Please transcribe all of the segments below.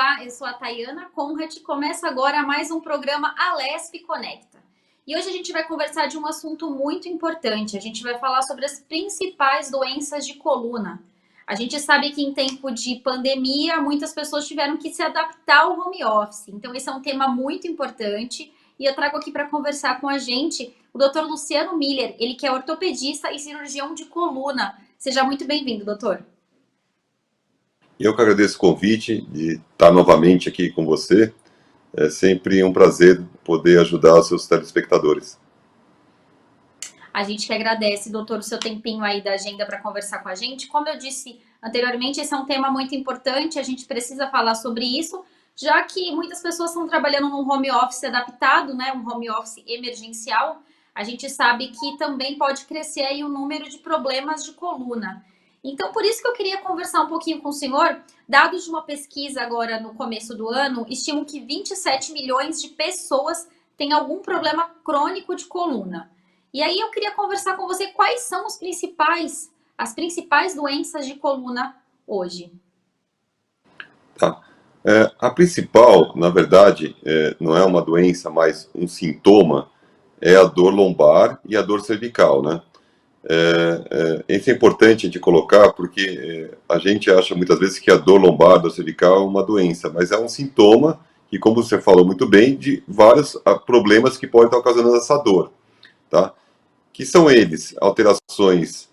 Olá, eu sou a Tayana Conrad e começa agora mais um programa Alesp Conecta. E hoje a gente vai conversar de um assunto muito importante. A gente vai falar sobre as principais doenças de coluna. A gente sabe que em tempo de pandemia, muitas pessoas tiveram que se adaptar ao home office. Então, esse é um tema muito importante. E eu trago aqui para conversar com a gente o Dr. Luciano Miller, ele que é ortopedista e cirurgião de coluna. Seja muito bem-vindo, doutor. Eu que agradeço o convite de estar novamente aqui com você. É sempre um prazer poder ajudar os seus telespectadores. A gente que agradece, doutor, o seu tempinho aí da agenda para conversar com a gente. Como eu disse anteriormente, esse é um tema muito importante, a gente precisa falar sobre isso, já que muitas pessoas estão trabalhando num home office adaptado, né, um home office emergencial. A gente sabe que também pode crescer aí o número de problemas de coluna. Então, por isso que eu queria conversar um pouquinho com o senhor. Dados de uma pesquisa agora no começo do ano, estimam que 27 milhões de pessoas têm algum problema crônico de coluna. E aí eu queria conversar com você quais são as principais doenças de coluna hoje. Tá. A principal, na verdade, não é uma doença, mas um sintoma, é a dor lombar e a dor cervical, né? Isso é importante a gente colocar porque a gente acha muitas vezes que a dor lombar, a dor cervical é uma doença, mas é um sintoma que, como você falou muito bem, de vários problemas que podem estar ocasionando essa dor, tá? Que são eles, alterações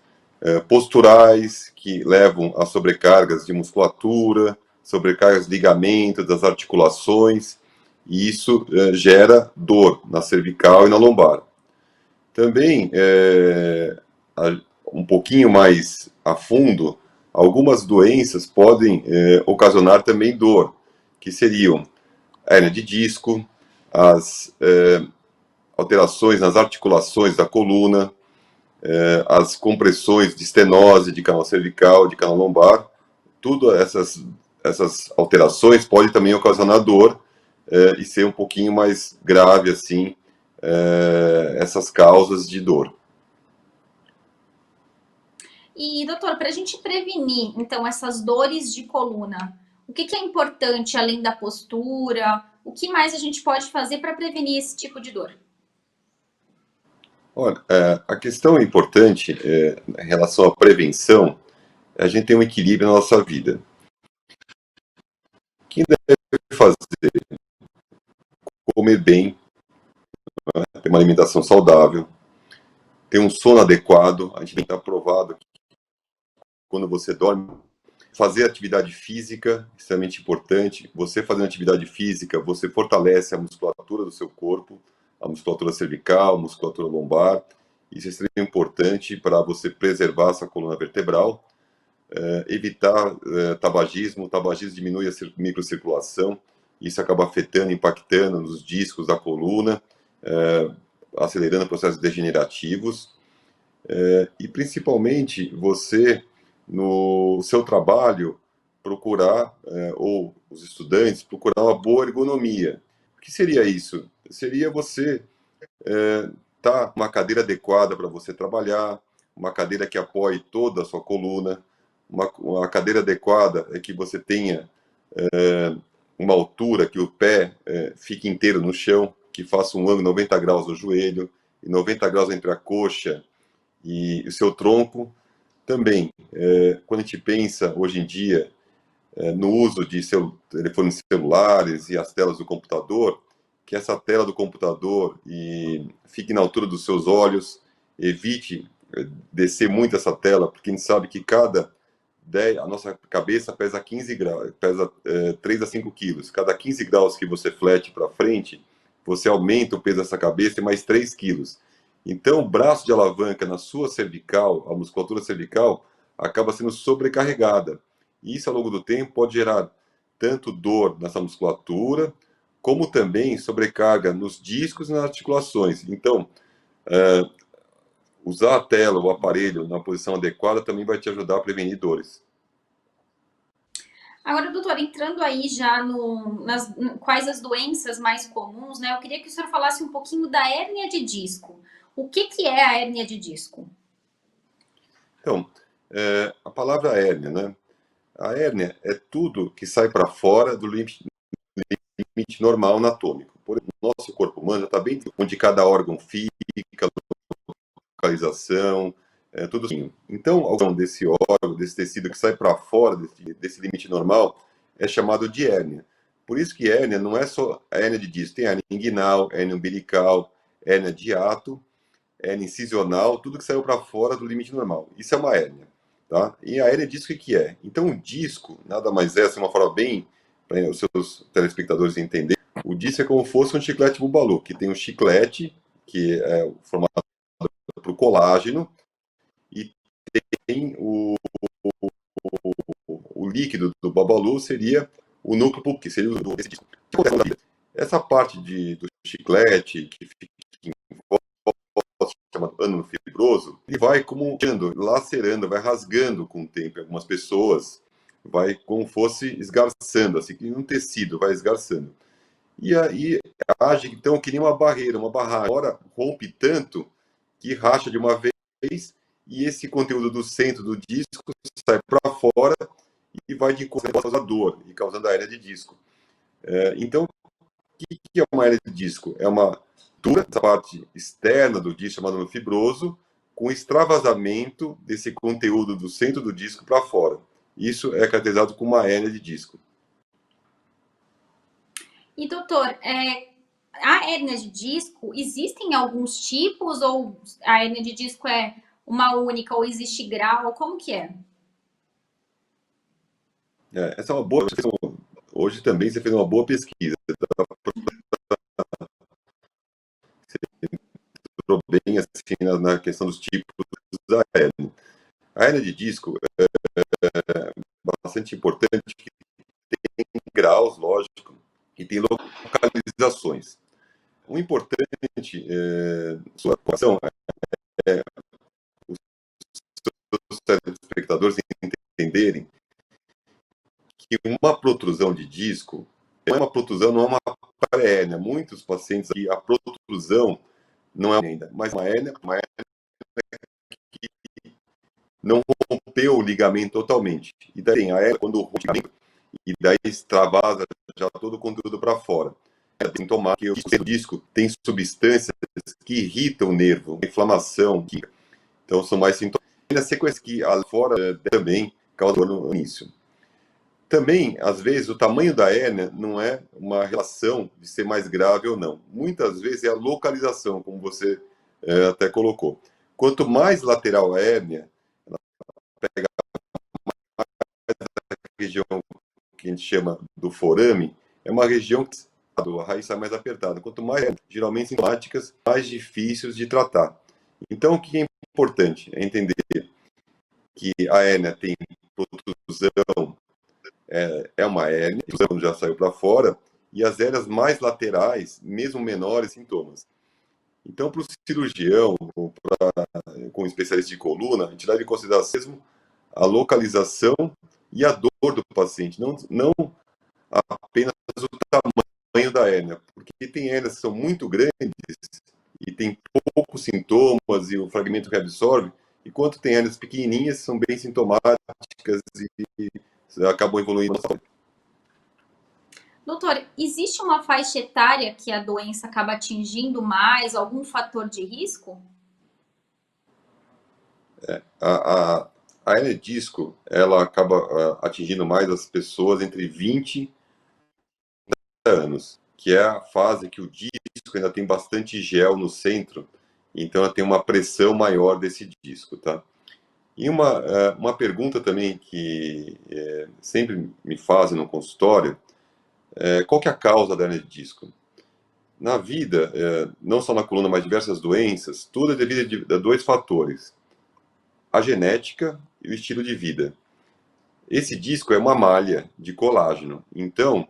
posturais, que levam a sobrecargas de musculatura, sobrecargas de ligamento, das articulações, e isso gera dor na cervical e na lombar. Também, um pouquinho mais a fundo, algumas doenças podem ocasionar também dor, que seriam a hernia de disco, as alterações nas articulações da coluna, as compressões de estenose de canal cervical, de canal lombar, tudo essas alterações podem também ocasionar dor e ser um pouquinho mais grave assim, essas causas de dor. E, doutor, para a gente prevenir, então, essas dores de coluna, o que é importante além da postura? O que mais a gente pode fazer para prevenir esse tipo de dor? Olha, a questão importante em relação à prevenção, a gente tem um equilíbrio na nossa vida. O que deve fazer? Comer bem, né? Ter uma alimentação saudável, ter um sono adequado. A gente tem que estar provado que quando você dorme, fazer atividade física, extremamente importante. Você fazendo atividade física, você fortalece a musculatura do seu corpo, a musculatura cervical, a musculatura lombar. Isso é extremamente importante para você preservar essa coluna vertebral. Evitar tabagismo. O tabagismo diminui a microcirculação. Isso acaba afetando, impactando nos discos da coluna, acelerando processos degenerativos. E principalmente você, no seu trabalho, procurar, ou os estudantes, procurar uma boa ergonomia. O que seria isso? Seria você tá uma cadeira adequada para você trabalhar, uma cadeira que apoie toda a sua coluna, uma cadeira adequada é que você tenha uma altura que o pé fique inteiro no chão, que faça um ângulo de 90 graus no joelho e 90 graus entre a coxa e o seu tronco. Também, quando a gente pensa hoje em dia no uso de telefones celulares e as telas do computador, que essa tela do computador fique na altura dos seus olhos, evite descer muito essa tela, porque a gente sabe que a nossa cabeça pesa 15 graus, pesa 3 a 5 quilos. Cada 15 graus que você flete para frente, você aumenta o peso dessa cabeça em mais 3 quilos. Então, o braço de alavanca na sua cervical, a musculatura cervical, acaba sendo sobrecarregada. E isso, ao longo do tempo, pode gerar tanto dor nessa musculatura, como também sobrecarga nos discos e nas articulações. Então, usar a tela, o aparelho, na posição adequada também vai te ajudar a prevenir dores. Agora, doutor, entrando aí já quais as doenças mais comuns, né? Eu queria que o senhor falasse um pouquinho da hérnia de disco. O que é a hérnia de disco? Então, a palavra hérnia, né? A hérnia é tudo que sai para fora do limite normal anatômico. Por exemplo, o nosso corpo humano já está bem onde cada órgão fica, localização, tudo assim. Então, a questão desse órgão, desse tecido que sai para fora desse limite normal, é chamado de hérnia. Por isso que hérnia não é só a hérnia de disco, tem hérnia inguinal, hérnia umbilical, hérnia de hiato, hérnia incisional, tudo que saiu para fora do limite normal. Isso é uma hérnia. Tá? E a hérnia de disco, o que é? Então, o disco, nada mais é, assim, uma forma bem para os seus telespectadores entenderem, o disco é como se fosse um chiclete bubalu, que tem um chiclete, que é formado para o colágeno, e tem o líquido do babalu seria o núcleo pulpar, que seria o disco. Essa parte do chiclete, que fica em volta, chamado ânulo fibroso, ele vai como lacerando, vai rasgando com o tempo. Algumas pessoas vai como fosse esgarçando, assim, que um tecido vai esgarçando. E aí age então que nem uma barreira, uma barragem. Agora rompe tanto que racha de uma vez e esse conteúdo do centro do disco sai para fora e vai de encontro à dor e causando a hérnia de disco. Então, o que é uma hérnia de disco? É uma ruptura da parte externa do disco, chamado fibroso, com extravasamento desse conteúdo do centro do disco para fora. Isso é caracterizado como uma hérnia de disco. E doutor, a hérnia de disco, existem alguns tipos ou a hérnia de disco é uma única ou existe grau? Como que é? Essa é uma boa. Hoje também você fez uma boa pesquisa. Entrou bem assim na questão dos tipos da hérnia. A hérnia de disco é bastante importante, que tem graus, lógico, e tem localizações. O importante sua equação é os telespectadores entenderem que uma protrusão de disco não é uma protrusão, não é uma pré-hérnia. Muitos pacientes aqui, a protrusão não é ainda, mas uma hérnia que não rompeu o ligamento totalmente. E daí tem a hérnia quando rompe o ligamento, e daí extravasa já todo o conteúdo para fora. É sintomático que o disco tem substâncias que irritam o nervo, inflamação. Então são mais sintomáticos. E na sequência que fora também causa dor no início. Também, às vezes, o tamanho da hérnia não é uma relação de ser mais grave ou não. Muitas vezes é a localização, como você até colocou. Quanto mais lateral a hérnia, ela pega a região que a gente chama do forame, é uma região que a raiz está mais apertada. Quanto mais hérnia, geralmente sintomáticas, mais difíceis de tratar. Então, o que é importante é entender que a hérnia tem protrusão, é uma hérnia, quando já saiu para fora, e as hérnias mais laterais, mesmo menores sintomas. Então, para o cirurgião, com um especialista de coluna, a gente leva em consideração mesmo a localização e a dor do paciente, não apenas o tamanho da hérnia, porque tem hérnias que são muito grandes e tem poucos sintomas e o fragmento reabsorve, enquanto tem hérnias pequenininhas que são bem sintomáticas e acabam evoluindo. Doutor, existe uma faixa etária que a doença acaba atingindo mais, algum fator de risco? A hérnia de disco, ela acaba atingindo mais as pessoas entre 20 e 30 anos, que é a fase que o disco ainda tem bastante gel no centro, então ela tem uma pressão maior desse disco, tá? E uma pergunta também que sempre me fazem no consultório, qual que é a causa da hérnia de disco? Na vida, não só na coluna, mas diversas doenças, tudo é devido a dois fatores: a genética e o estilo de vida. Esse disco é uma malha de colágeno, então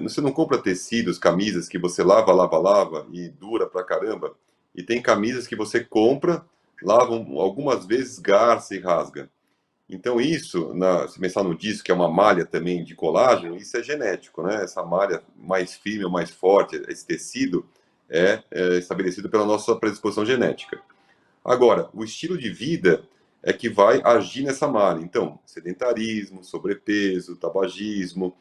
você não compra tecidos, camisas que você lava, lava, lava e dura pra caramba, e tem camisas que você compra, lava algumas vezes, garça e rasga. Então isso, se pensar no disco, que é uma malha também de colágeno, isso é genético, né? Essa malha mais firme ou mais forte, esse tecido, é estabelecido pela nossa predisposição genética. Agora, o estilo de vida é que vai agir nessa malha. Então, sedentarismo, sobrepeso, tabagismo,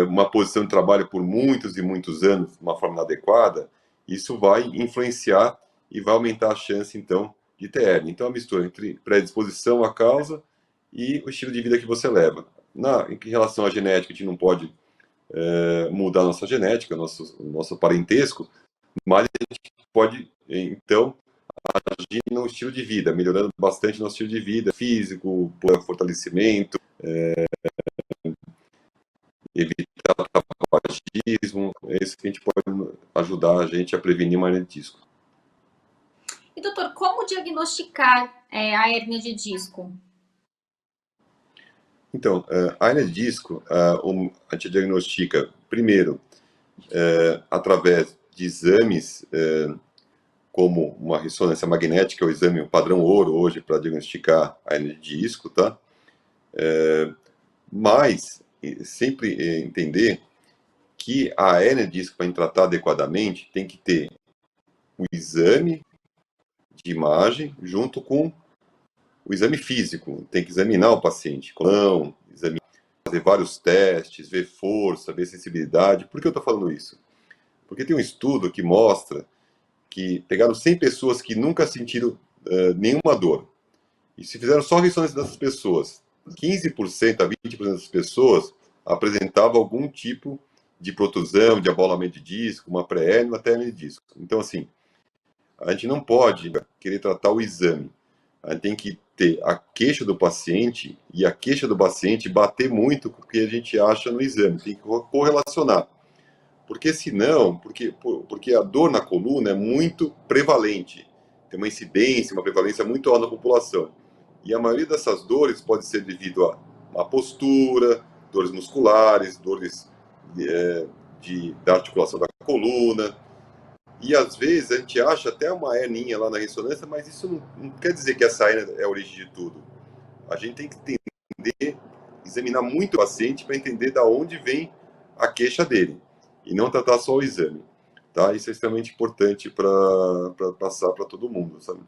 uma posição de trabalho por muitos e muitos anos de uma forma inadequada, isso vai influenciar e vai aumentar a chance, então, de ter hérnia. Então, a mistura entre predisposição à causa e o estilo de vida que você leva. Em relação à genética, a gente não pode mudar a nossa genética, nosso parentesco, mas a gente pode, então, agir no estilo de vida, melhorando bastante nosso estilo de vida, físico, fortalecimento, evitar tabagismo, é isso que a gente pode ajudar a gente a prevenir uma hernia de disco. E doutor, como diagnosticar a hérnia de disco? Então, a hernia de disco, a gente diagnostica primeiro através de exames como uma ressonância magnética, o exame o padrão ouro hoje para diagnosticar a hernia de disco, tá? Mas sempre entender que a hernia de disco, para tratar adequadamente, tem que ter o exame de imagem junto com o exame físico. Tem que examinar o paciente, fazer vários testes, ver força, ver sensibilidade. Por que eu estou falando isso? Porque tem um estudo que mostra que pegaram 100 pessoas que nunca sentiram nenhuma dor. E se fizeram só ressonância dessas pessoas, 15% a 20% das pessoas apresentavam algum tipo de protusão, de abolamento de disco, uma pré-hérnia, uma hérnia de disco. Então, assim, a gente não pode querer tratar o exame. A gente tem que ter a queixa do paciente e a queixa do paciente bater muito com o que a gente acha no exame. Tem que correlacionar. Porque senão, porque a dor na coluna é muito prevalente. Tem uma incidência, uma prevalência muito alta na população. E a maioria dessas dores pode ser devido a má postura, dores musculares, dores da articulação da coluna. E às vezes a gente acha até uma herninha lá na ressonância, mas isso não quer dizer que essa hernia é a origem de tudo. A gente tem que entender, examinar muito o paciente para entender de onde vem a queixa dele e não tratar só o exame, tá? Isso é extremamente importante para passar para todo mundo, sabe?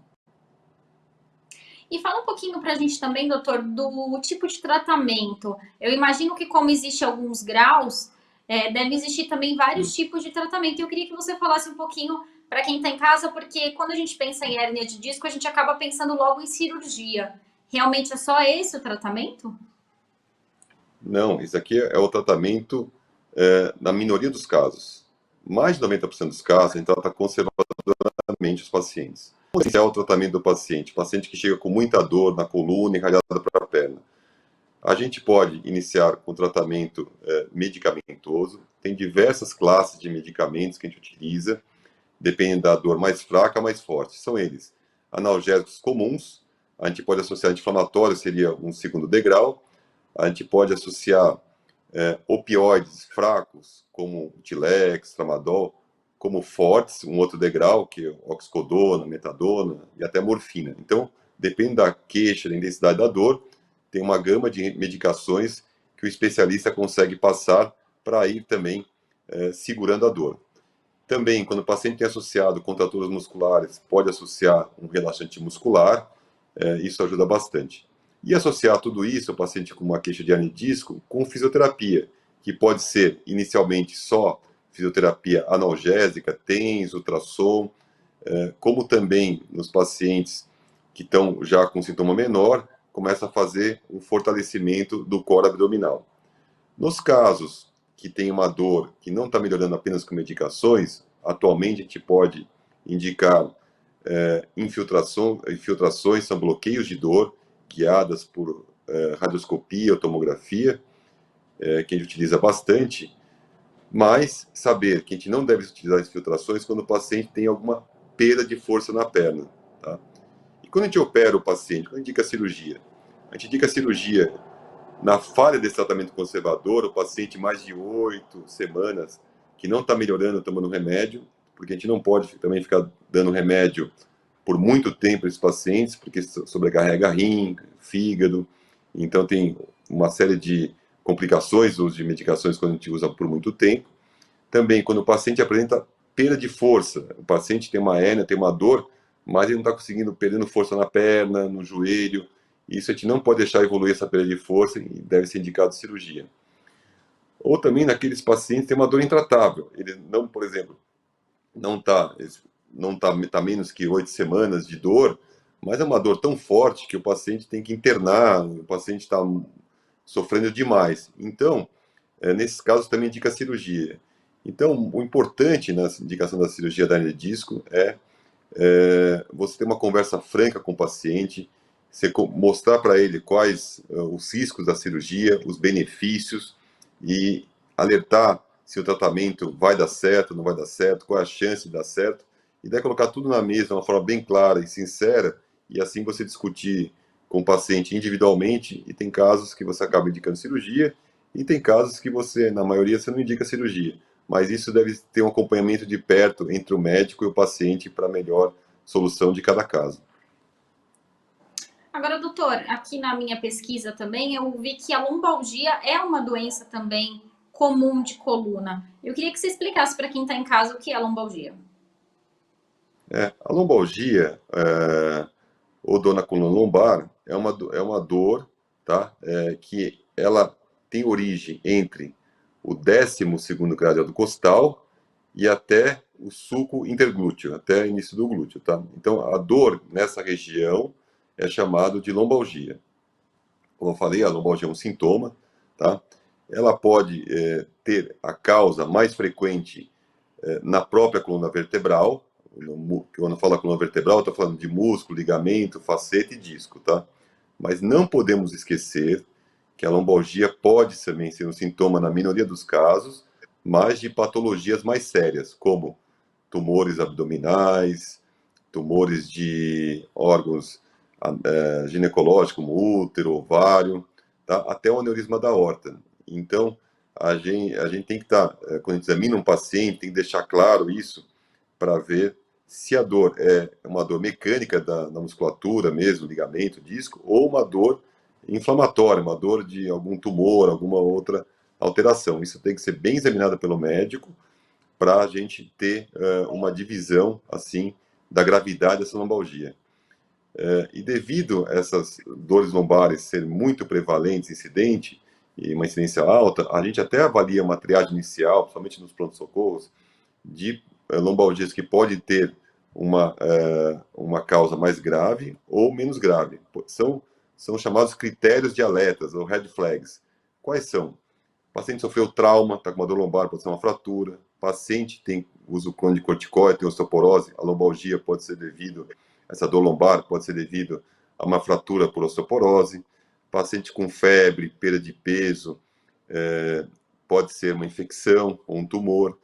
E fala um pouquinho para a gente também, doutor, do tipo de tratamento. Eu imagino que como existe alguns graus, deve existir também vários tipos de tratamento. Eu queria que você falasse um pouquinho para quem está em casa, porque quando a gente pensa em hérnia de disco, a gente acaba pensando logo em cirurgia. Realmente é só esse o tratamento? Não, isso aqui é o tratamento na minoria dos casos. Mais de 90% dos casos, a gente trata conservadoramente os pacientes. Esse é o tratamento do paciente. Paciente que chega com muita dor na coluna, enrajada para a perna. A gente pode iniciar com tratamento medicamentoso. Tem diversas classes de medicamentos que a gente utiliza, dependendo da dor mais fraca, mais forte. São eles: analgésicos comuns, a gente pode associar anti-inflamatório, seria um segundo degrau. A gente pode associar opioides fracos, como Tilex, Tramadol, como fortes, um outro degrau, que é oxicodona, metadona e até morfina. Então, depende da queixa, da intensidade da dor, tem uma gama de medicações que o especialista consegue passar para ir também segurando a dor. Também, quando o paciente tem associado contraturas musculares, pode associar um relaxante muscular, isso ajuda bastante. E associar tudo isso, o paciente com uma queixa de hernia de disco, com fisioterapia, que pode ser inicialmente só fisioterapia analgésica, TENS, ultrassom, como também nos pacientes que estão já com sintoma menor, começa a fazer o fortalecimento do core abdominal. Nos casos que tem uma dor que não está melhorando apenas com medicações, atualmente a gente pode indicar infiltrações, são bloqueios de dor, guiadas por radioscopia ou tomografia, que a gente utiliza bastante, mas saber que a gente não deve utilizar infiltrações quando o paciente tem alguma perda de força na perna. Tá? E quando a gente opera o paciente, quando a gente indica cirurgia, a gente indica cirurgia na falha desse tratamento conservador, o paciente mais de 8 semanas, que não está melhorando, tomando remédio, porque a gente não pode também ficar dando remédio por muito tempo para esses pacientes, porque sobrecarrega rim, fígado, então tem uma série de complicações do uso de medicações quando a gente usa por muito tempo. Também, quando o paciente apresenta perda de força, o paciente tem uma hérnia, tem uma dor, mas ele não está conseguindo, perdendo força na perna, no joelho. Isso a gente não pode deixar evoluir essa perda de força e deve ser indicado cirurgia. Ou também naqueles pacientes que têm uma dor intratável. Ele não, por exemplo, não tá menos que 8 semanas de dor, mas é uma dor tão forte que o paciente tem que internar, o paciente está sofrendo demais. Então, nesses casos também indica cirurgia. Então, o importante na indicação da cirurgia da hernia de disco é você ter uma conversa franca com o paciente, você mostrar para ele quais os riscos da cirurgia, os benefícios e alertar se o tratamento vai dar certo, não vai dar certo, qual é a chance de dar certo, e daí colocar tudo na mesa de uma forma bem clara e sincera, e assim você discutir com o paciente individualmente, e tem casos que você acaba indicando cirurgia, e tem casos que você, na maioria, você não indica cirurgia. Mas isso deve ter um acompanhamento de perto entre o médico e o paciente para a melhor solução de cada caso. Agora, doutor, aqui na minha pesquisa também eu vi que a lombalgia é uma doença também comum de coluna. Eu queria que você explicasse para quem está em casa o que é a lombalgia. A lombalgia, ou dor na coluna lombar, é uma dor, tá? Que ela tem origem entre o 12º gradiado costal e até o sulco interglúteo, até o início do glúteo, tá? Então, a dor nessa região é chamado de lombalgia. Como eu falei, a lombalgia é um sintoma, tá? Ela pode ter a causa mais frequente na própria coluna vertebral. Quando eu falo coluna vertebral, eu estou falando de músculo, ligamento, faceta e disco, tá? Mas não podemos esquecer que a lombalgia pode também ser um sintoma, na minoria dos casos, mas de patologias mais sérias, como tumores abdominais, tumores de órgãos ginecológicos, como útero, ovário, tá? Até o aneurisma da aorta. Então, a gente tem que estar, quando a gente examina um paciente, tem que deixar claro isso para ver se a dor é uma dor mecânica da musculatura mesmo, ligamento, disco, ou uma dor inflamatória, uma dor de algum tumor, alguma outra alteração. Isso tem que ser bem examinado pelo médico para a gente ter uma divisão assim da gravidade dessa lombalgia. E devido a essas dores lombares serem muito prevalentes, incidente e uma incidência alta, a gente até avalia uma triagem inicial, principalmente nos pronto-socorros, de lombalgias que pode ter uma causa mais grave ou menos grave. São chamados critérios de alertas, ou red flags. Quais são? O paciente sofreu trauma, está com uma dor lombar, pode ser uma fratura. O paciente tem uso crônico de corticóide, tem osteoporose, a lombalgia pode ser devido, essa dor lombar pode ser devido a uma fratura por osteoporose. Paciente com febre, perda de peso, pode ser uma infecção ou um tumor.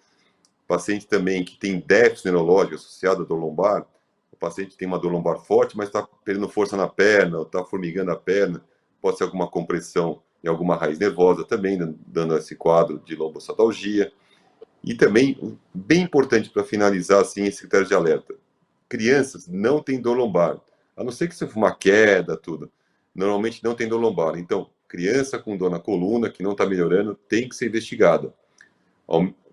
Paciente também que tem déficit neurológico associado à dor lombar, o paciente tem uma dor lombar forte, mas está perdendo força na perna, ou está formigando a perna, pode ser alguma compressão em alguma raiz nervosa também, dando esse quadro de lombocetalgia. E também, bem importante para finalizar assim, esse critério de alerta, crianças não têm dor lombar, a não ser que você for uma queda, tudo. Normalmente não tem dor lombar. Então, criança com dor na coluna, que não está melhorando, tem que ser investigada.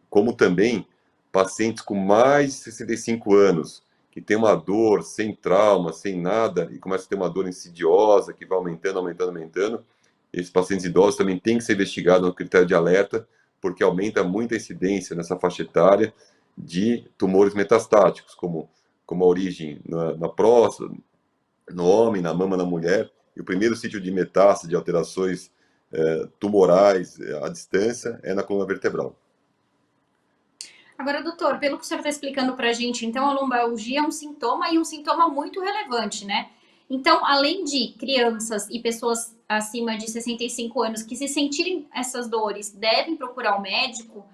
Como também pacientes com mais de 65 anos, que tem uma dor sem trauma, sem nada, e começa a ter uma dor insidiosa, que vai aumentando, aumentando, aumentando. Esses pacientes idosos também têm que ser investigados no critério de alerta, porque aumenta muito a incidência nessa faixa etária de tumores metastáticos, como a origem na próstata, no homem, na mama na mulher, e o primeiro sítio de metástase, de alterações tumorais à distância, é na coluna vertebral. Agora, doutor, pelo que o senhor está explicando para a gente, então a lombalgia é um sintoma e um sintoma muito relevante, né? Então, além de crianças e pessoas acima de 65 anos que se sentirem essas dores devem procurar o médico,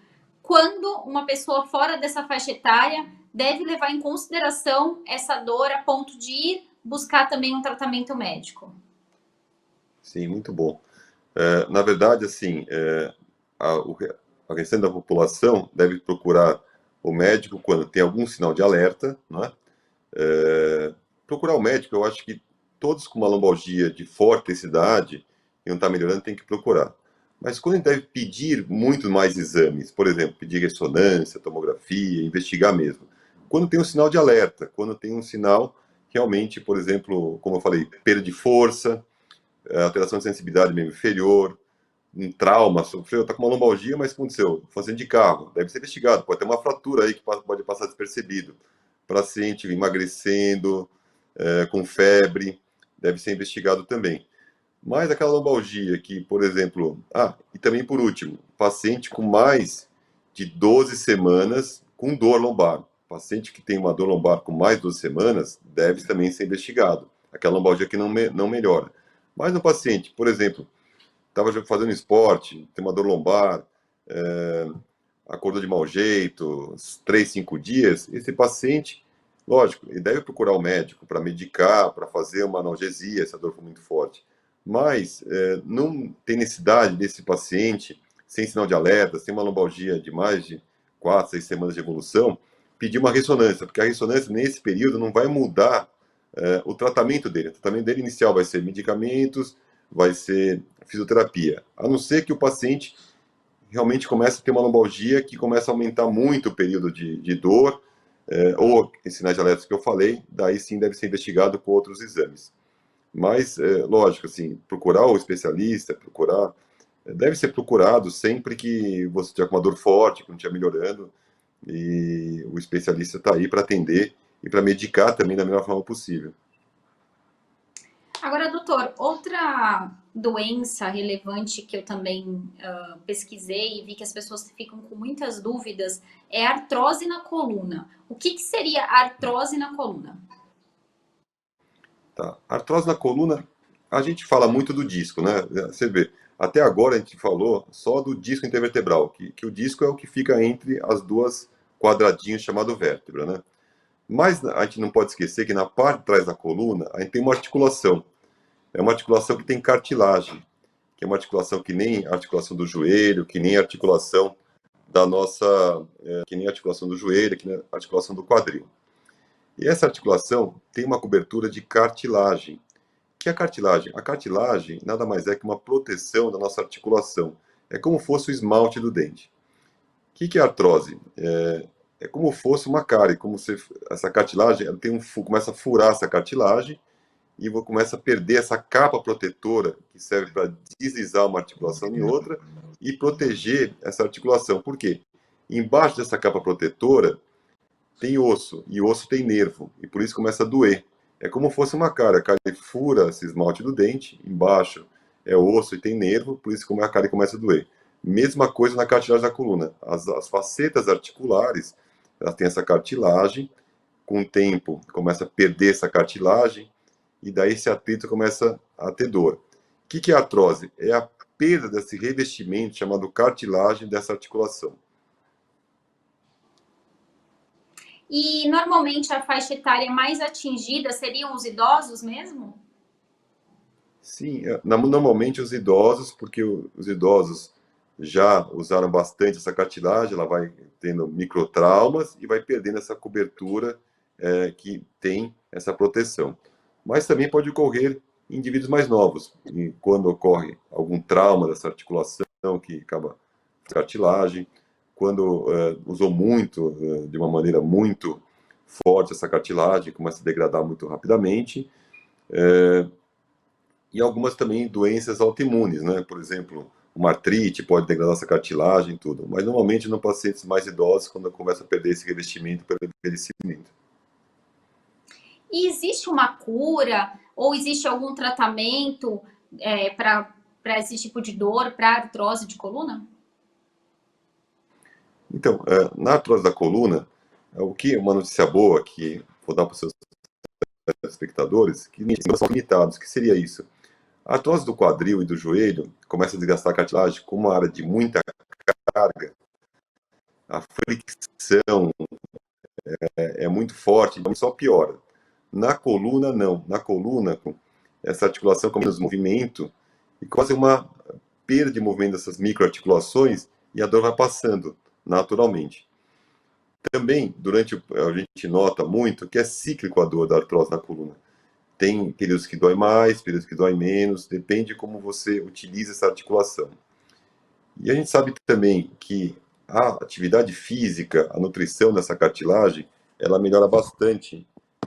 quando uma pessoa fora dessa faixa etária deve levar em consideração essa dor a ponto de ir buscar também um tratamento médico? Sim, muito bom. Na verdade, assim, a restante da população deve procurar o médico quando tem algum sinal de alerta, não é? Procurar o médico, eu acho que todos com uma lombalgia de forte intensidade e não está melhorando, tem que procurar. Mas quando a gente deve pedir muito mais exames, por exemplo, pedir ressonância, tomografia, investigar mesmo. Quando tem um sinal de alerta, quando tem um sinal realmente, por exemplo, como eu falei, perda de força, alteração de sensibilidade membro inferior, um trauma, sofreu, está com uma lombalgia, mas o que aconteceu? Fazendo de carro, deve ser investigado, pode ter uma fratura aí que pode passar despercebido. Paciente emagrecendo, com febre, deve ser investigado também. Mas aquela lombalgia que, por exemplo, e também por último, paciente com mais de 12 semanas com dor lombar. Paciente que tem uma dor lombar com mais de 12 semanas deve também ser investigado. Aquela lombalgia que não melhora. Mas no paciente, por exemplo, estava fazendo esporte, tem uma dor lombar, acordou de mau jeito, 3, 5 dias, esse paciente, lógico, ele deve procurar o médico para medicar, para fazer uma analgesia, se a dor for muito forte. Mas não tem necessidade desse paciente, sem sinal de alerta, sem uma lombalgia de mais de 4, 6 semanas de evolução, pedir uma ressonância, porque a ressonância, nesse período, não vai mudar o tratamento dele. O tratamento dele inicial vai ser medicamentos, vai ser fisioterapia. A não ser que o paciente realmente começa a ter uma lombalgia que começa a aumentar muito o período de dor, ou em sinais de alerta que eu falei, daí sim deve ser investigado com outros exames. Mas, lógico, assim, procurar o especialista, deve ser procurado sempre que você tiver com uma dor forte, que não estiver melhorando, e o especialista está aí para atender e para medicar também da melhor forma possível. Agora, doutor, outra doença relevante que eu também pesquisei e vi que as pessoas ficam com muitas dúvidas é a artrose na coluna. O que seria artrose na coluna? Tá. Artrose na coluna, a gente fala muito do disco, né? Você vê, até agora a gente falou só do disco intervertebral, que o disco é o que fica entre as duas quadradinhos chamado vértebra, né? Mas a gente não pode esquecer que na parte de trás da coluna a gente tem uma articulação. É uma articulação que tem cartilagem, que é uma articulação que nem a articulação do joelho, que nem a articulação da nossa, que nem a articulação do joelho, que nem a articulação do quadril. E essa articulação tem uma cobertura de cartilagem. Que é a cartilagem? A cartilagem nada mais é que uma proteção da nossa articulação. É como fosse o esmalte do dente. O que é artrose? É como fosse uma cárie, como se essa cartilagem ela tem começa a furar essa cartilagem e começa a perder essa capa protetora que serve para deslizar uma articulação em outra e proteger essa articulação. Por quê? Embaixo dessa capa protetora tem osso, e osso tem nervo, e por isso começa a doer. É como se fosse uma cárie, a cárie fura esse esmalte do dente, embaixo é osso e tem nervo, por isso a cárie começa a doer. Mesma coisa na cartilagem da coluna. As facetas articulares, elas têm essa cartilagem, com o tempo começa a perder essa cartilagem, e daí esse atrito começa a ter dor. O que é artrose? É a perda desse revestimento chamado cartilagem dessa articulação. E normalmente a faixa etária mais atingida seriam os idosos mesmo? Sim, normalmente os idosos, porque os idosos já usaram bastante essa cartilagem, ela vai tendo microtraumas e vai perdendo essa cobertura que tem essa proteção. Mas também pode ocorrer em indivíduos mais novos, quando ocorre algum trauma dessa articulação que acaba cartilagem, quando usou muito, de uma maneira muito forte essa cartilagem, começa a degradar muito rapidamente, e algumas também doenças autoimunes, né? Por exemplo, uma artrite pode degradar essa cartilagem e tudo, mas normalmente no pacientes mais idosos, quando começa a perder esse revestimento pelo envelhecimento. E existe uma cura ou existe algum tratamento para esse tipo de dor, para artrose de coluna? Então, na artrose da coluna, uma notícia boa que vou dar para os seus espectadores, que são limitados, que seria isso? A artrose do quadril e do joelho começa a desgastar a cartilagem com uma área de muita carga, a fricção é muito forte, então só piora. Na coluna, não. Na coluna, essa articulação com menos movimento e quase uma perda de movimento dessas microarticulações e a dor vai passando naturalmente. Também, a gente nota muito que é cíclico a dor da artrose na coluna. Tem períodos que dói mais, períodos que dói menos, depende de como você utiliza essa articulação. E a gente sabe também que a atividade física, a nutrição dessa cartilagem, ela melhora bastante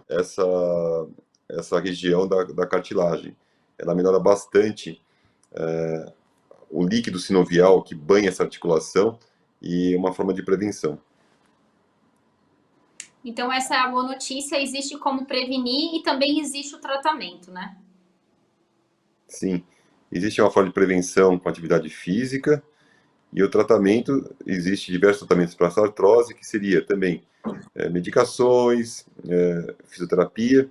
essa região da cartilagem. Ela melhora bastante o líquido sinovial que banha essa articulação e uma forma de prevenção. Então, essa é a boa notícia, existe como prevenir e também existe o tratamento, né? Sim, existe uma forma de prevenção com atividade física e o tratamento, existe diversos tratamentos para essa artrose, que seria também medicações, fisioterapia,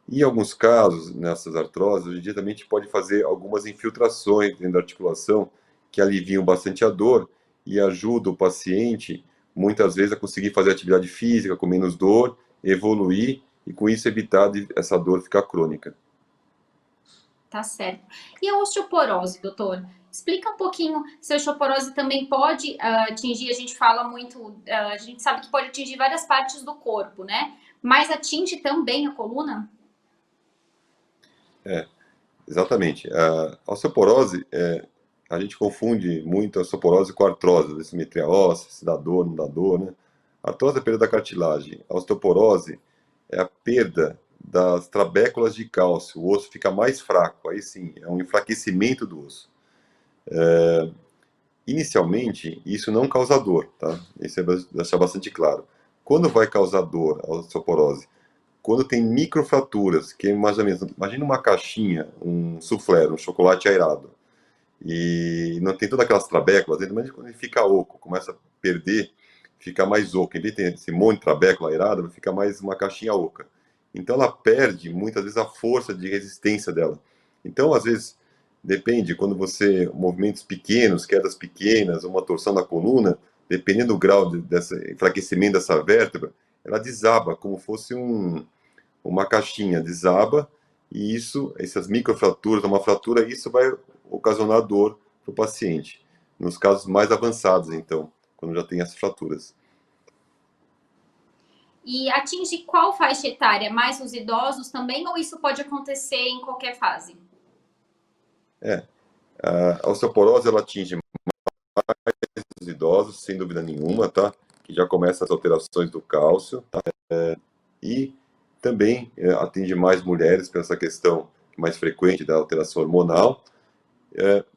e em alguns casos, nessas artroses, hoje em dia também a gente pode fazer algumas infiltrações dentro da articulação que aliviam bastante a dor e ajudam o paciente, muitas vezes, a conseguir fazer atividade física com menos dor, evoluir e com isso evitar essa dor ficar crônica. Tá certo. E a osteoporose, doutor? Explica um pouquinho se a osteoporose também pode atingir, a gente fala muito, a gente sabe que pode atingir várias partes do corpo, né? Mas atinge também a coluna? Exatamente. A osteoporose, a gente confunde muito a osteoporose com a artrose, a simetria óssea, se dá dor, não dá dor, né? A artrose é a perda da cartilagem. A osteoporose é a perda das trabéculas de cálcio. O osso fica mais fraco, aí sim, é um enfraquecimento do osso. Inicialmente, isso não causa dor, tá? Isso é deixar bastante claro. Quando vai causar dor a osteoporose? Quando tem microfraturas, que é mais ou menos, imagina uma caixinha, um soufflé, um chocolate aerado, e não tem todas aquelas trabéculas dentro, mas quando ele fica oco, começa a perder, fica mais oco. Em vez de ter esse monte de trabécula aerada, vai ficar mais uma caixinha oca. Então ela perde, muitas vezes, a força de resistência dela. Então, às vezes, depende, quando você, movimentos pequenos, quedas pequenas, uma torção na coluna, dependendo do grau desse enfraquecimento dessa vértebra, ela desaba, como fosse uma caixinha, desaba, e isso, essas microfraturas, uma fratura, isso vai ocasionar dor para o paciente. Nos casos mais avançados, então, quando já tem as fraturas. E atinge qual faixa etária? Mais os idosos também, ou isso pode acontecer em qualquer fase? A osteoporose, ela atinge os idosos, sem dúvida nenhuma, tá? Que já começa as alterações do cálcio, tá? E também atinge mais mulheres por essa questão mais frequente da alteração hormonal,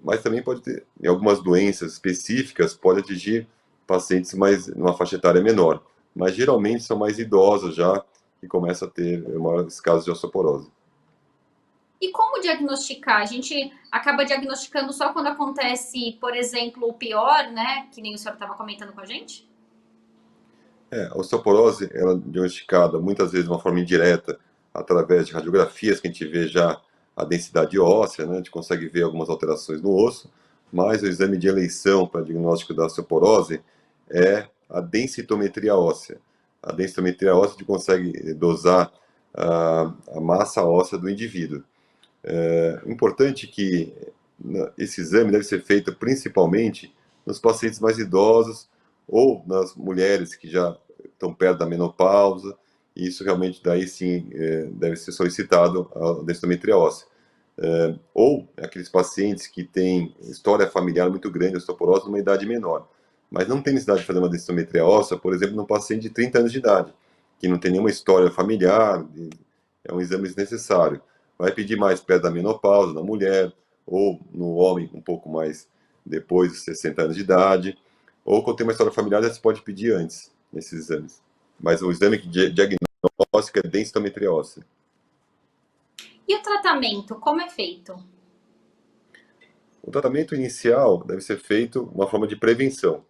mas também pode ter, em algumas doenças específicas, pode atingir pacientes mais numa faixa etária menor, mas geralmente são mais idosos já que começam a ter maiores casos de osteoporose. E como diagnosticar? A gente acaba diagnosticando só quando acontece, por exemplo, o pior, né? Que nem o senhor estava comentando com a gente? A osteoporose ela é diagnosticada muitas vezes de uma forma indireta, através de radiografias que a gente vê já a densidade óssea, né? A gente consegue ver algumas alterações no osso, mas o exame de eleição para diagnóstico da osteoporose é a densitometria óssea. A densitometria óssea a gente consegue dosar a massa óssea do indivíduo. Importante que esse exame deve ser feito principalmente nos pacientes mais idosos ou nas mulheres que já estão perto da menopausa, e isso realmente daí sim deve ser solicitado a densitometria óssea. Ou aqueles pacientes que têm história familiar muito grande, osteoporose, numa idade menor, mas não tem necessidade de fazer uma densitometria óssea, por exemplo, num paciente de 30 anos de idade, que não tem nenhuma história familiar, é um exame desnecessário. Vai pedir mais perto da menopausa, na mulher, ou no homem um pouco mais depois dos 60 anos de idade, ou quando tem uma história familiar, você pode pedir antes esses exames. Mas o exame diagnóstico é densitometria óssea. E o tratamento, como é feito? O tratamento inicial deve ser feito de uma forma de prevenção.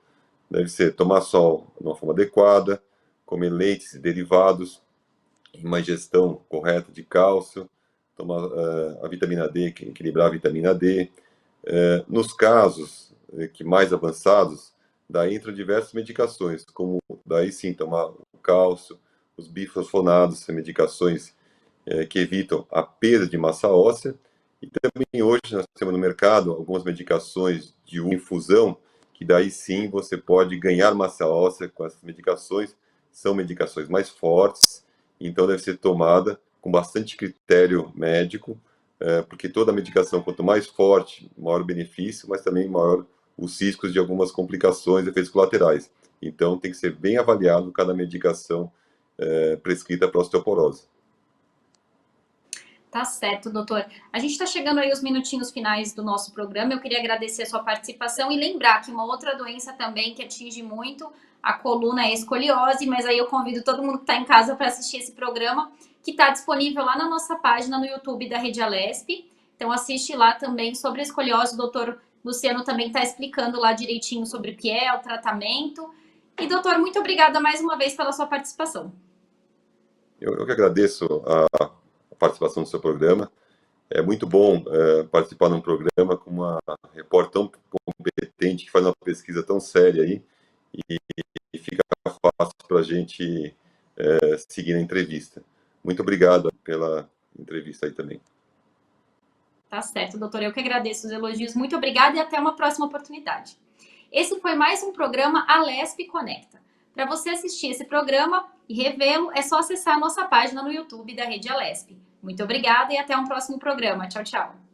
Deve ser tomar sol de uma forma adequada, comer leites e derivados, uma ingestão correta de cálcio, tomar a vitamina D, equilibrar a vitamina D. Nos casos que mais avançados, daí entram diversas medicações, como daí sim tomar o cálcio, os bifosfonados, medicações que evitam a perda de massa óssea. E também hoje nós temos no mercado algumas medicações de infusão, que daí sim você pode ganhar massa óssea com essas medicações. São medicações mais fortes, então deve ser tomada com bastante critério médico, porque toda medicação, quanto mais forte, maior o benefício, mas também maior os riscos de algumas complicações, efeitos colaterais. Então tem que ser bem avaliado cada medicação prescrita para osteoporose. Tá certo, doutor. A gente está chegando aí os minutinhos finais do nosso programa. Eu queria agradecer a sua participação e lembrar que uma outra doença também que atinge muito a coluna é a escoliose, mas aí eu convido todo mundo que está em casa para assistir esse programa, que está disponível lá na nossa página no YouTube da Rede Alesp. Então assiste lá também sobre a escoliose. O doutor Luciano também está explicando lá direitinho sobre o que é, o tratamento. E, doutor, muito obrigada mais uma vez pela sua participação. Eu que agradeço a participação do seu programa. É muito bom participar de um programa com uma repórter tão competente, que faz uma pesquisa tão séria aí, e fica fácil para a gente seguir a entrevista. Muito obrigado pela entrevista aí também. Tá certo, doutor. Eu que agradeço os elogios. Muito obrigada e até uma próxima oportunidade. Esse foi mais um programa Alesp Conecta. Para você assistir esse programa e revê-lo, é só acessar a nossa página no YouTube da Rede Alesp. Muito obrigada e até um próximo programa. Tchau, tchau.